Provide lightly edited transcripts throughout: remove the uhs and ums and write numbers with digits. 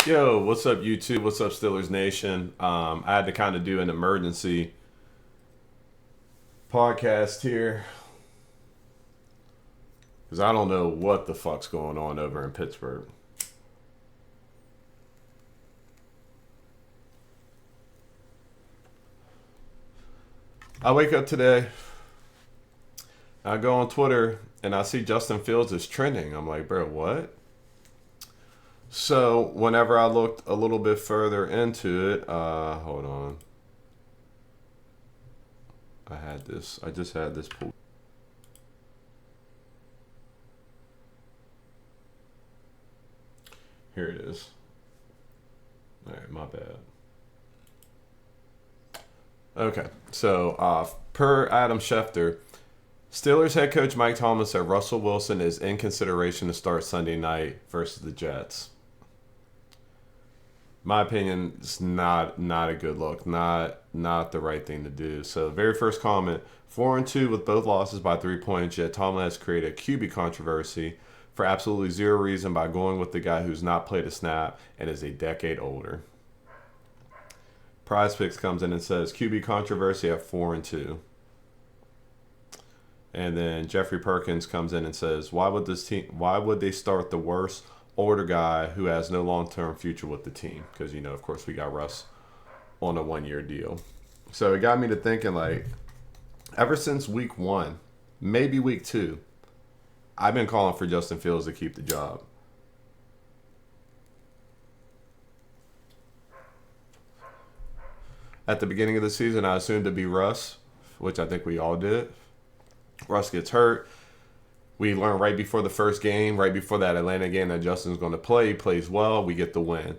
Yo, what's up, YouTube? What's up, Steelers Nation? I had to kind of do an emergency podcast here because I don't know what the fuck's going on over in Pittsburgh. I wake up today, I go on Twitter, and I see Justin Fields is trending. I'm like, bro, what? So whenever I looked a little bit further into it, hold on. I just had this pulled. Here it is. All right, my bad. Okay, so per Adam Schefter, Steelers head coach Mike Tomlin said Russell Wilson is in consideration to start Sunday night versus the Jets. My opinion, it's not a good look, not the right thing to do. So, very first comment: 4-2 with both losses by 3 points. Yet Tomlin has created a QB controversy for absolutely zero reason by going with the guy who's not played a snap and is a decade older. Prize Picks comes in and says QB controversy at 4-2. And then Jeffrey Perkins comes in and says, why would they start the worst older guy who has no long-term future with the team? Because, of course, we got Russ on a one-year deal. So it got me to thinking, like, ever since week 1, maybe week 2, I've been calling for Justin Fields to keep the job. At the beginning of the season, I assumed it'd be Russ, which I think we all did. Russ gets hurt. We learn right before the first game, right before that Atlanta game, that Justin's going to play. He plays well. We get the win.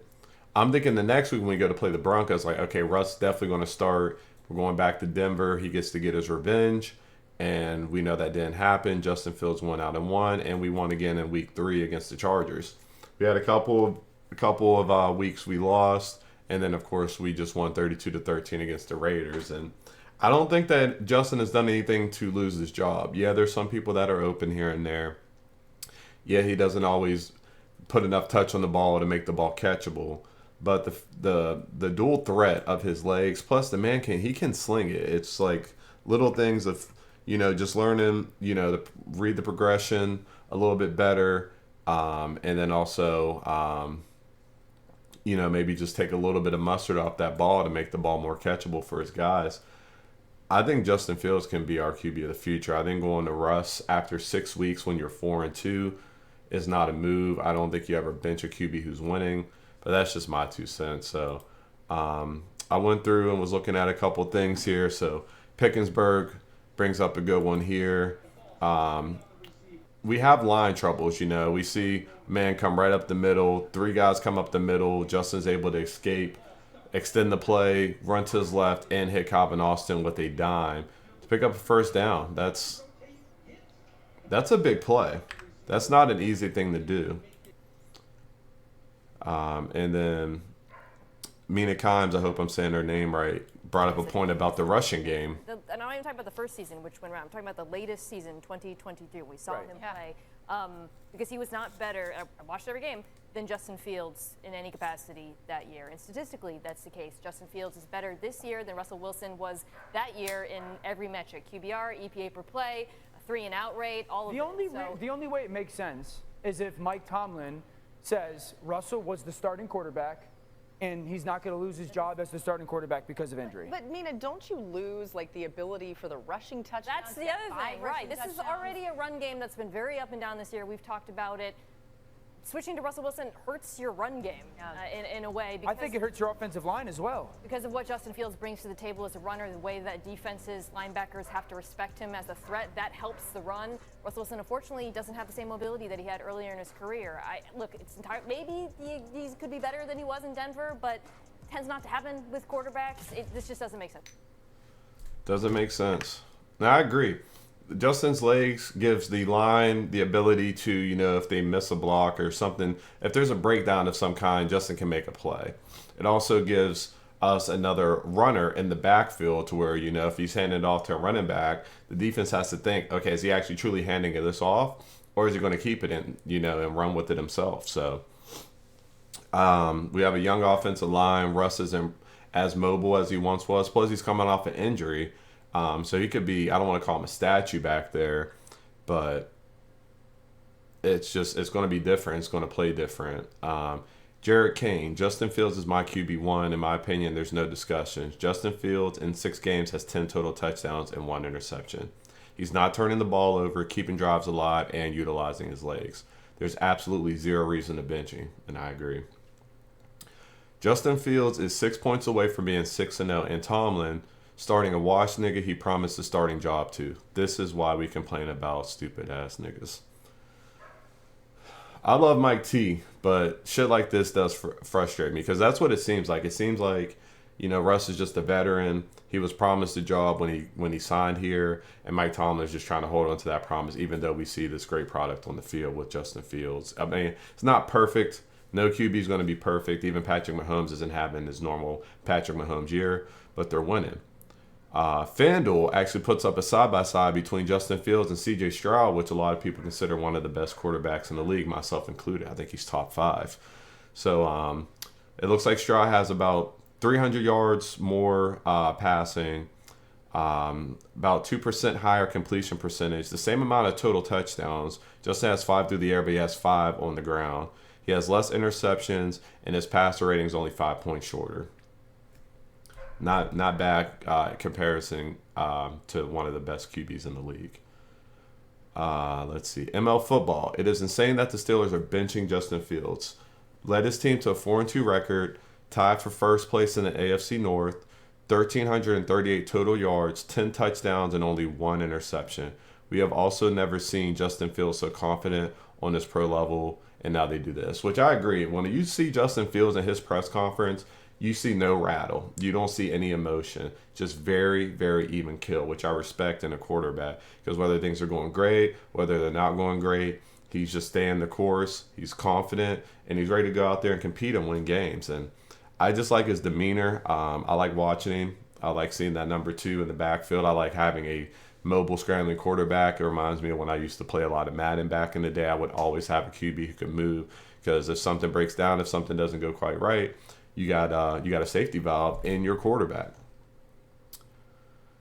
I'm thinking the next week when we go to play the Broncos, like, okay, Russ is definitely going to start. We're going back to Denver. He gets to get his revenge. And we know that didn't happen. Justin Fields went out and won. And we won again in week 3 against the Chargers. We had a couple of weeks we lost. And then, of course, we just won 32-13 against the Raiders. And I don't think that Justin has done anything to lose his job. Yeah, there's some people that are open here and there. Yeah, he doesn't always put enough touch on the ball to make the ball catchable. But the dual threat of his legs, plus the man he can sling it. It's like little things of, just learning, to read the progression a little bit better. And then also, maybe just take a little bit of mustard off that ball to make the ball more catchable for his guys. I think Justin Fields can be our QB of the future. I think going to Russ after 6 weeks when you're 4-2 is not a move. I don't think you ever bench a QB who's winning, but that's just my 2 cents. So I went through and was looking at a couple things here. So Pickensburg brings up a good one here. We have line troubles, We see man come right up the middle. 3 guys come up the middle. Justin's able to escape, extend the play, run to his left, and hit Calvin Austin with a dime to pick up a first down. That's a big play. That's not an easy thing to do. And then Mina Kimes, I hope I'm saying her name right, brought up a point about the rushing game. And I'm not even talking about the first season, which went around. I'm talking about the latest season, 2022. We saw him play because he was not better. I watched every game than Justin Fields in any capacity that year. And statistically, that's the case. Justin Fields is better this year than Russell Wilson was that year in every metric: QBR, EPA per play, 3-and-out rate, all of it. The only way it makes sense is if Mike Tomlin says Russell was the starting quarterback and he's not going to lose his job as the starting quarterback because of injury. But Mina, don't you lose the ability for the rushing touchdowns? That's the other thing, right? This is already a run game that's been very up and down this year. We've talked about it. Switching to Russell Wilson hurts your run game in a way. I think it hurts your offensive line as well. Because of what Justin Fields brings to the table as a runner, the way that defenses, linebackers have to respect him as a threat, that helps the run. Russell Wilson, unfortunately, doesn't have the same mobility that he had earlier in his career. Maybe he could be better than he was in Denver, but it tends not to happen with quarterbacks. This just doesn't make sense. Doesn't make sense. Now, I agree. Justin's legs gives the line the ability to, if they miss a block or something, if there's a breakdown of some kind, Justin can make a play. It also gives us another runner in the backfield to where, if he's handing it off to a running back, the defense has to think, okay, is he actually truly handing this off, or is he going to keep it and run with it himself? So We have a young offensive line. Russ isn't as mobile as he once was. Plus, he's coming off an injury. So he could be, I don't want to call him a statue back there, but it's going to be different. It's going to play different. Jarrett Kane, Justin Fields is my QB1. In my opinion, there's no discussion. Justin Fields in 6 games has 10 total touchdowns and 1 interception. He's not turning the ball over, keeping drives alive, and utilizing his legs. There's absolutely zero reason to bench him, and I agree. Justin Fields is 6 points away from being 6-0, and Tomlin, starting a washed nigga he promised a starting job to. This is why we complain about stupid-ass niggas. I love Mike T, but shit like this does frustrate me because that's what it seems like. It seems like, Russ is just a veteran. He was promised a job when he signed here, and Mike Tomlin is just trying to hold on to that promise, even though we see this great product on the field with Justin Fields. I mean, it's not perfect. No QB is going to be perfect. Even Patrick Mahomes isn't having his normal Patrick Mahomes year, but they're winning. FanDuel actually puts up a side-by-side between Justin Fields and C.J. Stroud, which a lot of people consider one of the best quarterbacks in the league, myself included. I think he's top 5. So it looks like Stroud has about 300 yards more passing, about 2% higher completion percentage, the same amount of total touchdowns. Justin has 5 through the air, but he has 5 on the ground. He has less interceptions, and his passer rating is only 5 points shorter. Not bad comparison to one of the best QBs in the league. Let's see. ML football. It is insane that the Steelers are benching Justin Fields. Led his team to a 4-2 record, tied for first place in the AFC North, 1,338 total yards, 10 touchdowns, and only 1 interception. We have also never seen Justin Fields so confident on this pro level, and now they do this, which I agree. When you see Justin Fields in his press conference, you see no rattle. You don't see any emotion. Just very, very even kill, which I respect in a quarterback. Because whether things are going great, whether they're not going great, he's just staying the course. He's confident, and he's ready to go out there and compete and win games. And I just like his demeanor. I like watching him. I like seeing that number 2 in the backfield. I like having a mobile, scrambling quarterback. It reminds me of when I used to play a lot of Madden back in the day. I would always have a QB who could move. Because if something breaks down, if something doesn't go quite right, you got a safety valve in your quarterback.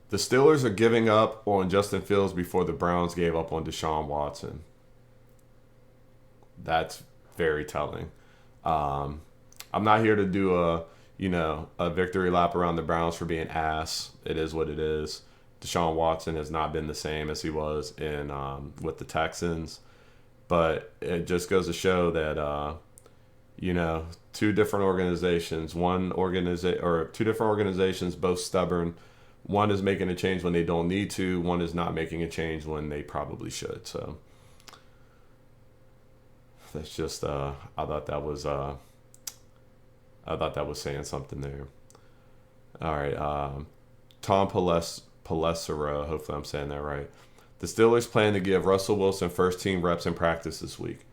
The Steelers are giving up on Justin Fields before the Browns gave up on Deshaun Watson. That's very telling. I'm not here to do a victory lap around the Browns for being ass. It is what it is. Deshaun Watson has not been the same as he was in with the Texans, but it just goes to show that two different organizations, two different organizations, both stubborn. One is making a change when they don't need to. One is not making a change when they probably should. So that's just I thought that was saying something there. All right, Tom Pelissero, hopefully I'm saying that right. The Steelers plan to give Russell Wilson first team reps in practice this week,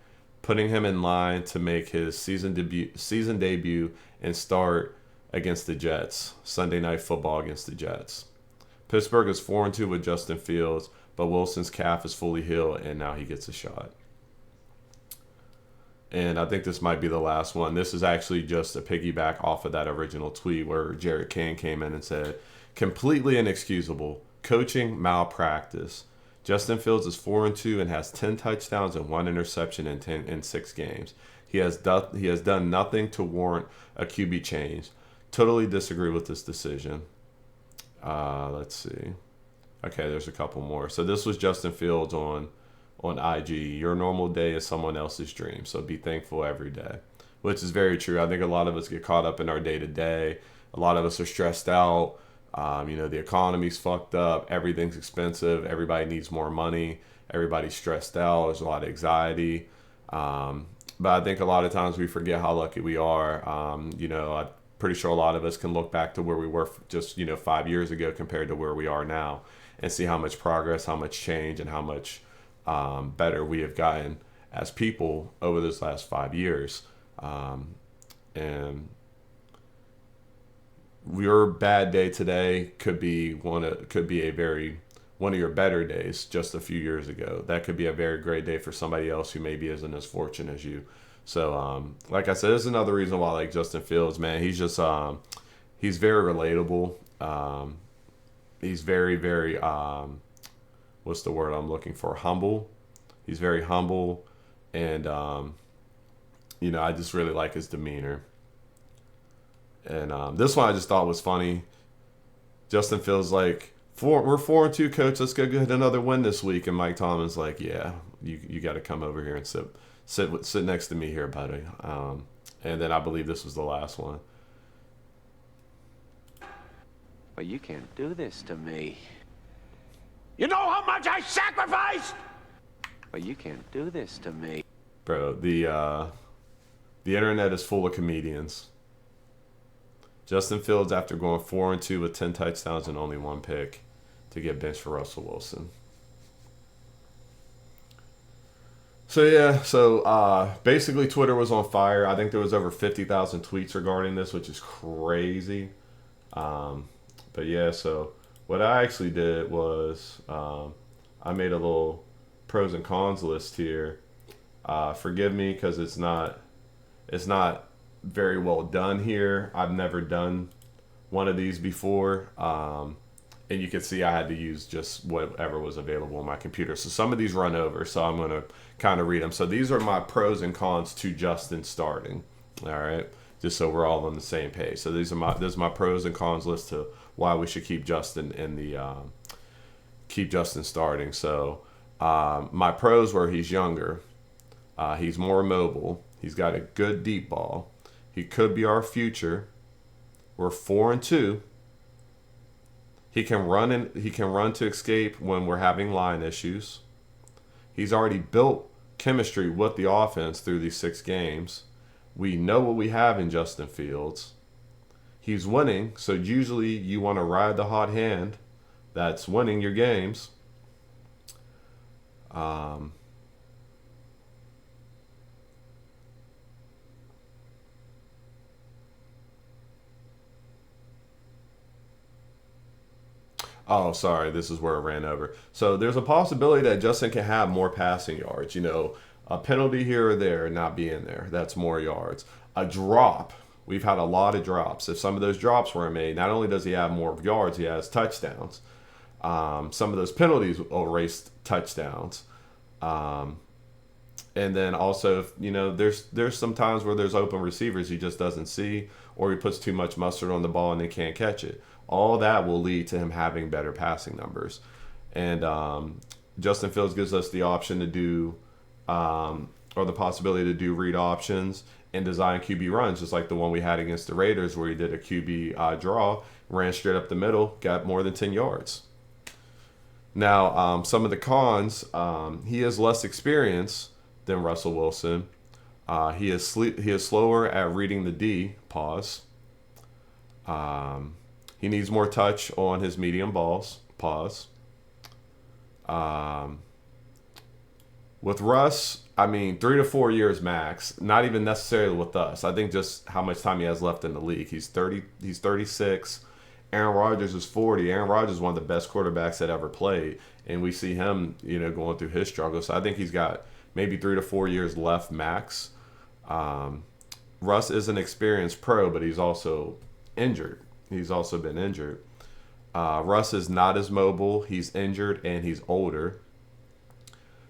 putting him in line to make his season debut and start against the Jets. Sunday Night Football against the Jets. Pittsburgh is 4-2 with Justin Fields, but Wilson's calf is fully healed, and now he gets a shot. And I think this might be the last one. This is actually just a piggyback off of that original tweet where Jarrett Kane came in and said, completely inexcusable, coaching malpractice. Justin Fields is 4-2 and has 10 touchdowns and 1 interception in 6 games. He has done nothing to warrant a QB change. Totally disagree with this decision. Let's see. Okay, there's a couple more. So this was Justin Fields on IG. Your normal day is someone else's dream, so be thankful every day, which is very true. I think a lot of us get caught up in our day-to-day. A lot of us are stressed out. The economy's fucked up. Everything's expensive. Everybody needs more money. Everybody's stressed out. There's a lot of anxiety. But I think a lot of times we forget how lucky we are. I'm pretty sure a lot of us can look back to where we were just, 5 years ago compared to where we are now and see how much progress, how much change, and how much better we have gotten as people over this last 5 years. And your bad day today could be one of your better days just a few years ago. That could be a very great day for somebody else who maybe isn't as fortunate as you. So, like I said, this is another reason why I like Justin Fields, man. He's just he's very relatable. He's very, very what's the word I'm looking for? Humble. He's very humble, and I just really like his demeanor. And this one I just thought was funny. Justin Fields like, we're 4-2, coach. Let's go get another win this week. And Mike Tomlin's like, yeah, you got to come over here and sit next to me here, buddy. And then I believe this was the last one. But you can't do this to me. You know how much I sacrificed? But you can't do this to me. Bro, the internet is full of comedians. Justin Fields, after going 4-2 with 10 touchdowns and only 1 pick, to get benched for Russell Wilson. So basically Twitter was on fire. I think there was over 50,000 tweets regarding this, which is crazy. But yeah, so what I actually did was I made a little pros and cons list here. Forgive me because it's not very well done here. I've never done one of these before. And you can see I had to use just whatever was available on my computer. So some of these run over, so I'm going to kind of read them. So these are my pros and cons to Justin starting. All right, just so we're all on the same page. So this is my pros and cons list to why we should keep Justin starting. So my pros were he's younger, he's more mobile, he's got a good deep ball, he could be our future. We're 4-2. He can run to escape when we're having line issues. He's already built chemistry with the offense through these 6 games. We know what we have in Justin Fields. He's winning, so usually you want to ride the hot hand that's winning your games. Oh, sorry, this is where it ran over. So there's a possibility that Justin can have more passing yards. A penalty here or there not being there, that's more yards. A drop, we've had a lot of drops. If some of those drops were made, not only does he have more yards, he has touchdowns. Some of those penalties will erase touchdowns. And then also, there's some times where there's open receivers he just doesn't see, or he puts too much mustard on the ball and they can't catch it. All that will lead to him having better passing numbers. And Justin Fields gives us the option to do, or the possibility to do read options and design QB runs, just like the one we had against the Raiders where he did a QB draw, ran straight up the middle, got more than 10 yards. Now, some of the cons, he has less experience than Russell Wilson. He is slower at reading the D, pause. He needs more touch on his medium balls, pause. With Russ, 3 to 4 years max, not even necessarily with us. I think just how much time he has left in the league. He's 36. Aaron Rodgers is 40. Aaron Rodgers is one of the best quarterbacks that ever played, and we see him, going through his struggles. So I think he's got maybe 3 to 4 years left max. Russ is an experienced pro, but he's also injured. He's also been injured. Russ is not as mobile. He's injured and he's older.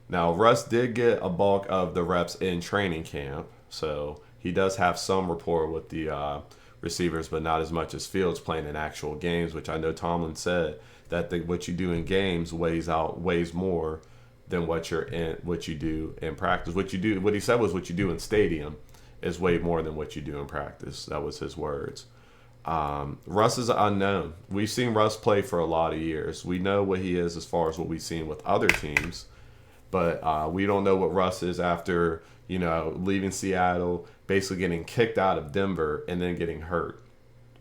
Now, Russ did get a bulk of the reps in training camp, so he does have some rapport with the receivers, but not as much as Fields playing in actual games, which I know Tomlin said that what you do in games weighs more than what you do in practice. What he said was what you do in stadium is way more than what you do in practice. That was his words. Russ is unknown. We've seen Russ play for a lot of years. We know what he is as far as what we've seen with other teams, but we don't know what Russ is after, leaving Seattle, basically getting kicked out of Denver and then getting hurt.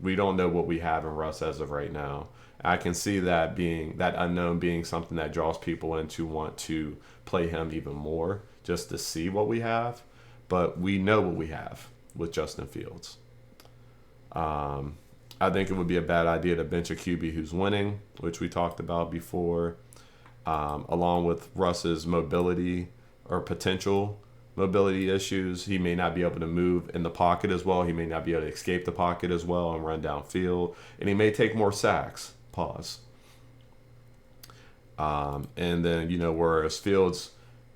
We don't know what we have in Russ as of right now. I can see that unknown being something that draws people in to want to play him even more just to see what we have, but we know what we have with Justin Fields. I think it would be a bad idea to bench a QB who's winning, which we talked about before, along with Russ's mobility or potential. mobility issues. He may not be able to move in the pocket as well. He may not be able to escape the pocket as well and run downfield. And he may take more sacks. Pause. And then, whereas Fields,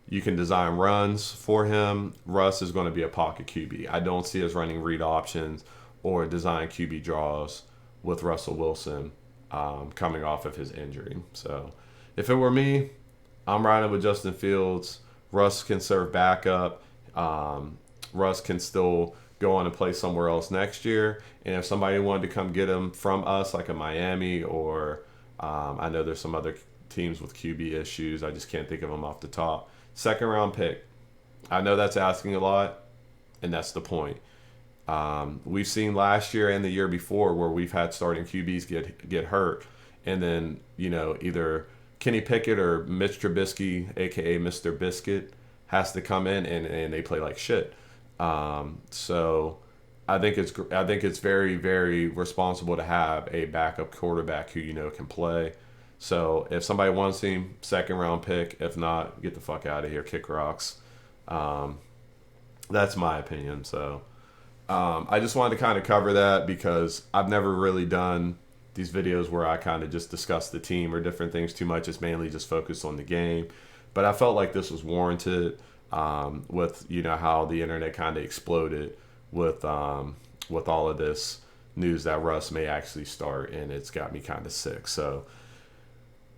you can design runs for him, Russ is going to be a pocket QB. I don't see us running read options or design QB draws with Russell Wilson coming off of his injury. So if it were me, I'm riding with Justin Fields. Russ can serve backup. Russ can still go on and play somewhere else next year. And if somebody wanted to come get him from us, like a Miami or I know there's some other teams with QB issues. I just can't think of them off the top. Second round pick. I know that's asking a lot, and that's the point. We've seen last year and the year before where we've had starting QBs get hurt, and then either Kenny Pickett or Mitch Trubisky, aka Mr. Biscuit, has to come in and they play like shit. So I think it's very, very responsible to have a backup quarterback who can play. So if somebody wants him, second round pick. If not, get the fuck out of here, kick rocks. That's my opinion. So I just wanted to kind of cover that because I've never really done these videos where I kind of just discuss the team or different things too much. It's mainly just focused on the game. But I felt like this was warranted with how the internet kind of exploded with all of this news that Russ may actually start, and it's got me kind of sick. So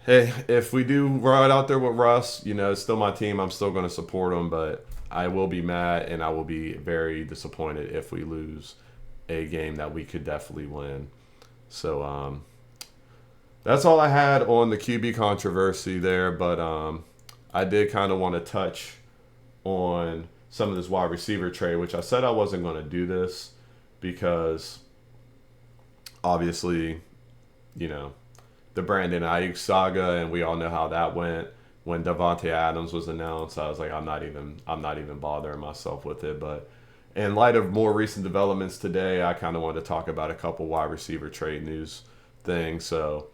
hey, if we do ride out there with Russ, it's still my team. I'm still going to support him, but I will be mad and I will be very disappointed if we lose a game that we could definitely win. So that's all I had on the QB controversy there, but I did kind of want to touch on some of this wide receiver trade, which I said I wasn't going to do this because obviously, the Brandon Ayuk saga, and we all know how that went. When Davante Adams was announced, I was like, I'm not even bothering myself with it. But in light of more recent developments today, I kind of wanted to talk about a couple wide receiver trade news things. So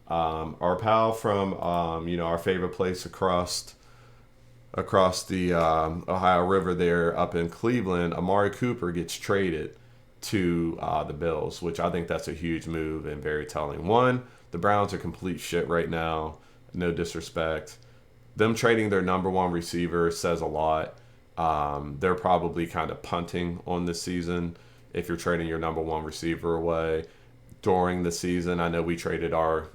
our pal from our favorite place across the Ohio River there up in Cleveland, Amari Cooper gets traded to the Bills, which I think that's a huge move and very telling. One, the Browns are complete shit right now. No disrespect. Them trading their number one receiver says a lot. They're probably kind of punting on this season if you're trading your number one receiver away during the season. I know we traded our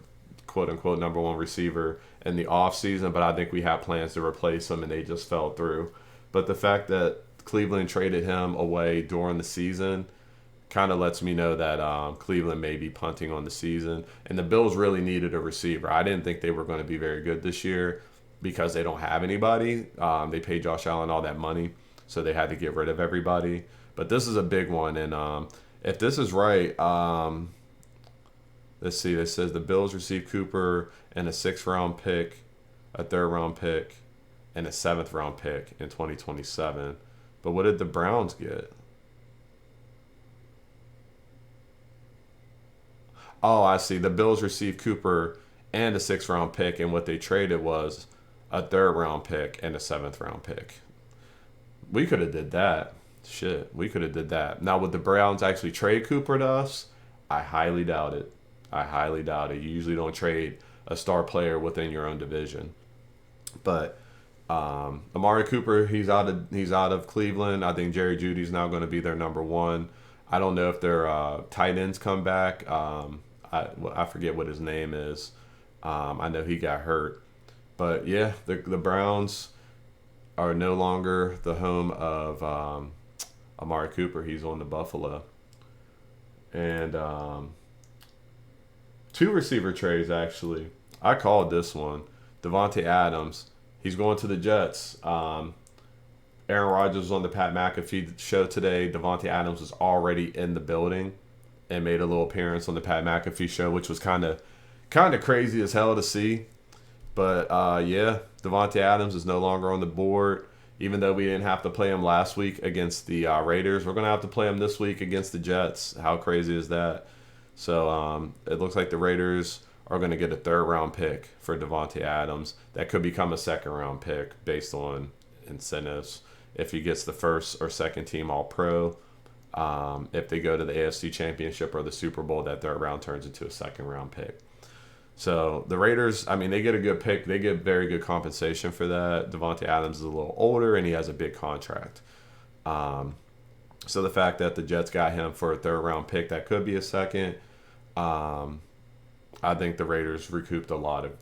quote-unquote number one receiver in the offseason, but I think we had plans to replace him, and they just fell through. But the fact that Cleveland traded him away during the season kind of lets me know that Cleveland may be punting on the season. And the Bills really needed a receiver. I didn't think they were going to be very good this year because they don't have anybody. They paid Josh Allen all that money, so they had to get rid of everybody. But this is a big one. And if this is right, let's see. It says the Bills received Cooper and a 6th-round pick, a 3rd-round pick, and a 7th-round pick in 2027. But what did the Browns get? Oh, I see. The Bills received Cooper and a 6th-round pick, and what they traded was a 3rd-round pick and a 7th-round pick. We could have did that. Shit, we could have did that. Now, would the Browns actually trade Cooper to us? I highly doubt it. You usually don't trade a star player within your own division. But Amari Cooper, he's out of Cleveland. I think Jerry Jeudy's now going to be their number one. I don't know if their tight ends come back. I forget what his name is. I know he got hurt. But yeah, the Browns are no longer the home of Amari Cooper. He's on to Buffalo. And 2 receiver trades, actually. I called this one. Davante Adams. He's going to the Jets. Aaron Rodgers was on the Pat McAfee show today. Davante Adams was already in the building and made a little appearance on the Pat McAfee show, which was kind of crazy as hell to see. But yeah, Davante Adams is no longer on the board. Even though we didn't have to play him last week against the Raiders, we're going to have to play him this week against the Jets. How crazy is that? So it looks like the Raiders are going to get a 3rd-round pick for Davante Adams. That could become a 2nd-round pick based on incentives if he gets the first or second team All-Pro. If they go to the AFC Championship or the Super Bowl, that third round turns into a second round pick. So the Raiders, I mean, they get a good pick. They get very good compensation for that. Devontae Adams is a little older, and he has a big contract. So the fact that the Jets got him for a third round pick, that could be a second. I think the Raiders recouped a lot of.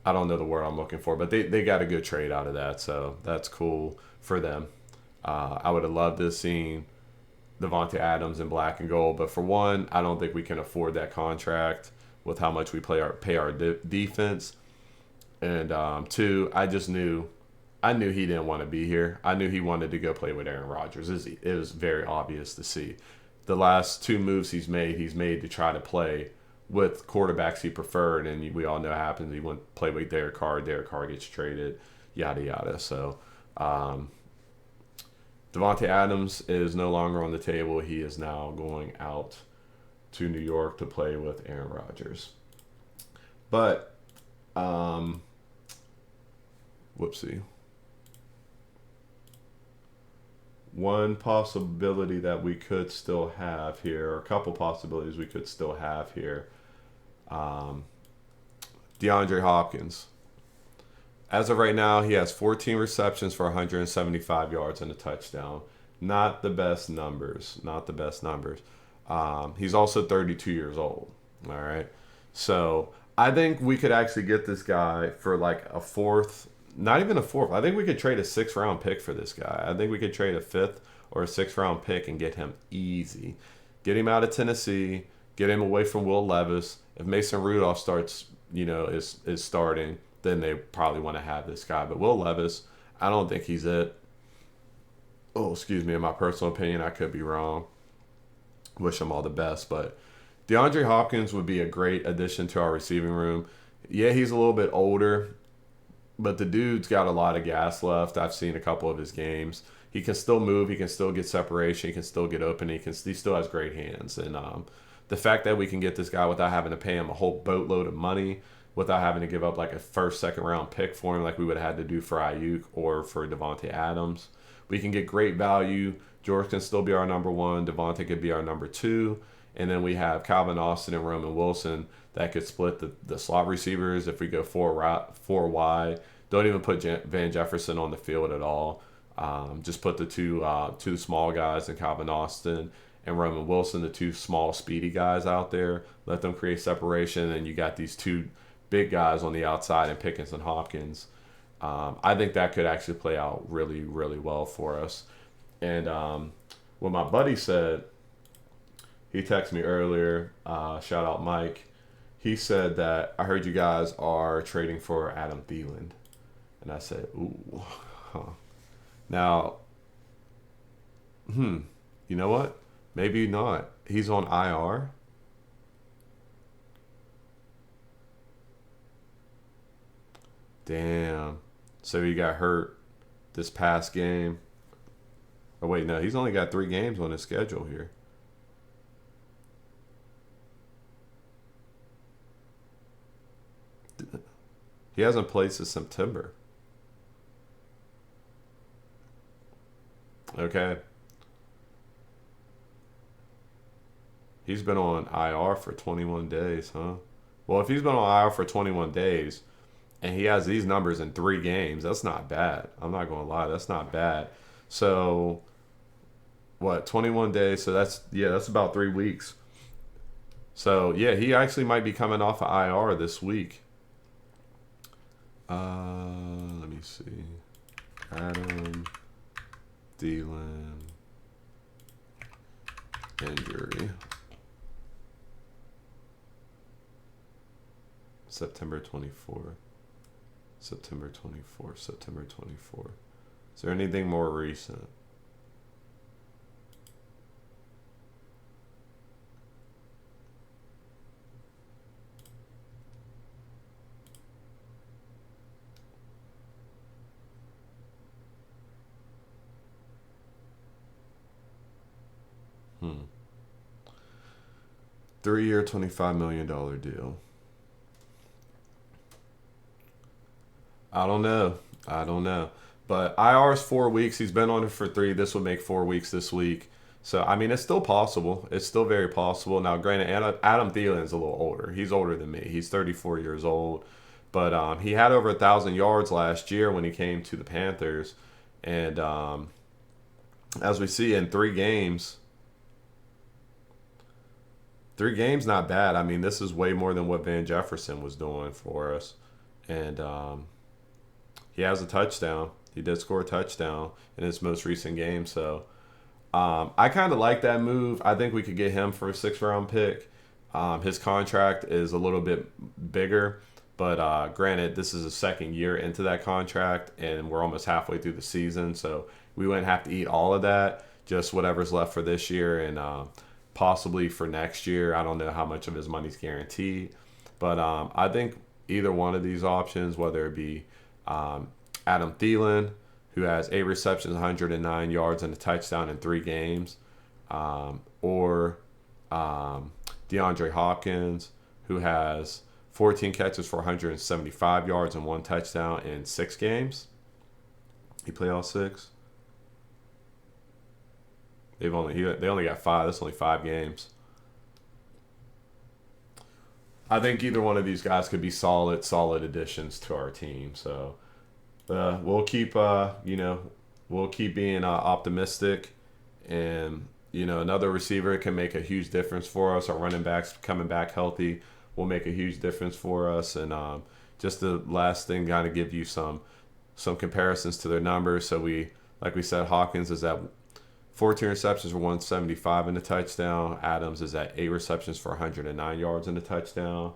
I don't know the word I'm looking for, but they got a good trade out of that, so that's cool for them. I would have loved to have seen Devontae Adams in black and gold, but for one, I don't think we can afford that contract with how much we pay our defense. And two, I knew he didn't want to be here. I knew he wanted to go play with Aaron Rodgers. It was very obvious to see. The last two moves he's made to try to play with quarterbacks he preferred, and we all know what happens. He went to play with Derek Carr. Derek Carr gets traded, yada, yada. So Devontae Adams is no longer on the table. He is now going out to New York to play with Aaron Rodgers. But, whoopsie. One possibility that we could still have here, or a couple possibilities we could still have here, DeAndre Hopkins. As of right now, he has 14 receptions for 175 yards and a touchdown. Not the best numbers. He's also 32 years old. All right. So I think we could actually get this guy for like a fourth. Not even a fourth. I think we could trade a 6th round pick for this guy. I think we could trade a 5th or a 6th round pick and get him easy. Get him out of Tennessee. Get him away from Will Levis. If Mason Rudolph starts, is starting, then they probably want to have this guy. But Will Levis, I don't think he's it. Oh, excuse me. In my personal opinion, I could be wrong. Wish him all the best. But DeAndre Hopkins would be a great addition to our receiving room. Yeah, he's a little bit older, but the dude's got a lot of gas left. I've seen a couple of his games. He can still move. He can still get separation. He can still get open. He still has great hands. And the fact that we can get this guy without having to pay him a whole boatload of money, without having to give up like a first, second round pick for him like we would have had to do for Ayuk or for Devontae Adams. We can get great value. George can still be our number one. Devontae could be our number two. And then we have Calvin Austin and Roman Wilson that could split the slot receivers if we go four wide. Don't even put Van Jefferson on the field at all. Just put the two small guys in Calvin Austin and Roman Wilson, the two small, speedy guys out there. Let them create separation, and you got these two big guys on the outside in Pickens and Hopkins. I think that could actually play out really, really well for us. And what my buddy said, he texted me earlier, shout out Mike. He said that I heard you guys are trading for Adam Thielen. And I said, ooh. Huh. Now, you know what? Maybe not. He's on IR. Damn. So he got hurt this past game. Oh, wait, no. He's only got 3 games on his schedule here. He hasn't played since September. Okay. He's been on IR for 21 days, huh? Well, if he's been on IR for 21 days and he has these numbers in 3 games, that's not bad. I'm not going to lie. That's not bad. So, what, 21 days? So that's about 3 weeks. So, yeah, he actually might be coming off of IR this week. Let me see. Adam Thielen injury. September 24. September 24. September 24. Is there anything more recent? Hmm. 3-year, $25 million deal. I don't know. But IR's 4 weeks. He's been on it for 3. This would make 4 weeks this week. So, I mean, it's still possible. It's still very possible. Now, granted, Adam Thielen's a little older. He's older than me. He's 34 years old. But he had over 1,000 yards last year when he came to the Panthers. And as we see in 3 games, 3 games not bad. I mean, this is way more than what Van Jefferson was doing for us. And he has a touchdown. He did score a touchdown in his most recent game. So I kind of like that move. I think we could get him for a 6th-round pick. His contract is a little bit bigger. But granted, this is a 2nd year into that contract, and we're almost halfway through the season. So we wouldn't have to eat all of that, just whatever's left for this year and possibly for next year. I don't know how much of his money's guaranteed. But I think either one of these options, whether it be Adam Thielen, who has 8 receptions, 109 yards, and a touchdown in 3 games, or DeAndre Hopkins, who has 14 catches for 175 yards and 1 touchdown in 6 games. He played all 6. They only got 5. That's only 5 games. I think either one of these guys could be solid additions to our team. So we'll keep being optimistic, and another receiver can make a huge difference for us. Our running backs coming back healthy will make a huge difference for us. And just the last thing, kind of give you some comparisons to their numbers. So like we said, Hawkins is at 14 receptions for 175 and a touchdown. Adams is at 8 receptions for 109 yards and a touchdown.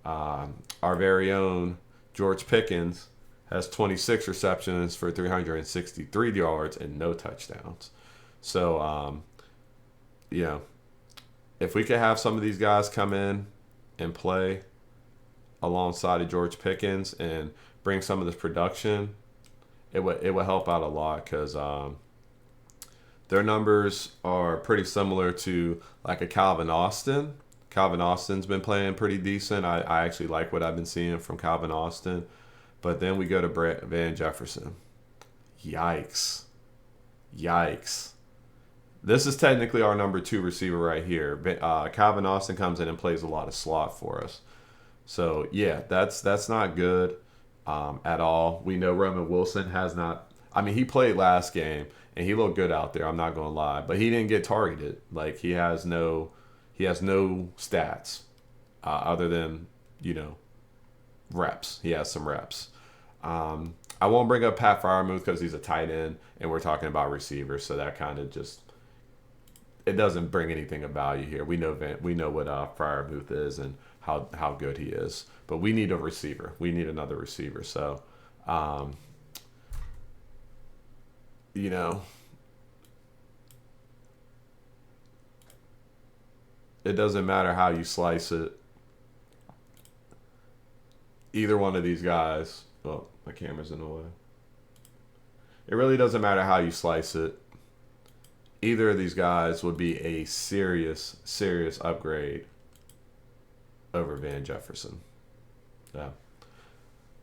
Our very own George Pickens has 26 receptions for 363 yards and no touchdowns. So, if we could have some of these guys come in and play alongside of George Pickens and bring some of this production, it would help out a lot, because their numbers are pretty similar to like a Calvin Austin. Calvin Austin's been playing pretty decent. I actually like what I've been seeing from Calvin Austin. But then we go to Van Jefferson. Yikes. This is technically our number 2 receiver right here. Calvin Austin comes in and plays a lot of slot for us. So, yeah, that's not good at all. We know Roman Wilson has not. I mean, he played last game, and he looked good out there. I'm not going to lie. But he didn't get targeted. Like, he has no stats other than, reps. He has some reps. I won't bring up Pat Freiermuth because he's a tight end, and we're talking about receivers, so that kind of just, it doesn't bring anything of value here. We know what Freiermuth is and how good he is, but we need a receiver. We need another receiver. So, it doesn't matter how you slice it. Either one of these guys. Oh, my camera's in the way. It really doesn't matter how you slice it. Either of these guys would be a serious upgrade over Van Jefferson. Yeah.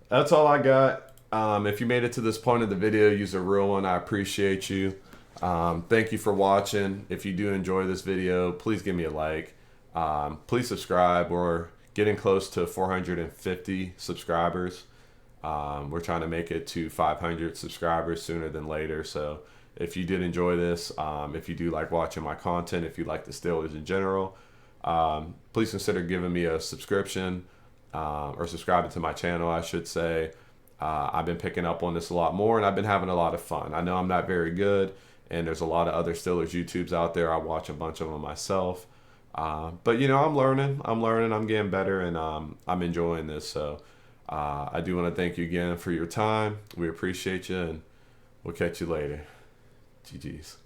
That's all I got. If you made it to this point of the video, use a real one. I appreciate you. Thank you for watching. If you do enjoy this video, please give me a like. Please subscribe. We're getting close to 450 subscribers. We're trying to make it to 500 subscribers sooner than later. So if you did enjoy this, if you do like watching my content, if you like the Steelers in general, please consider giving me a subscription, or subscribing to my channel, I should say. I've been picking up on this a lot more, and I've been having a lot of fun. I know I'm not very good, and there's a lot of other Steelers YouTubes out there. I watch a bunch of them myself. But, I'm learning. I'm getting better, and I'm enjoying this. So I do want to thank you again for your time. We appreciate you, and we'll catch you later. GG's.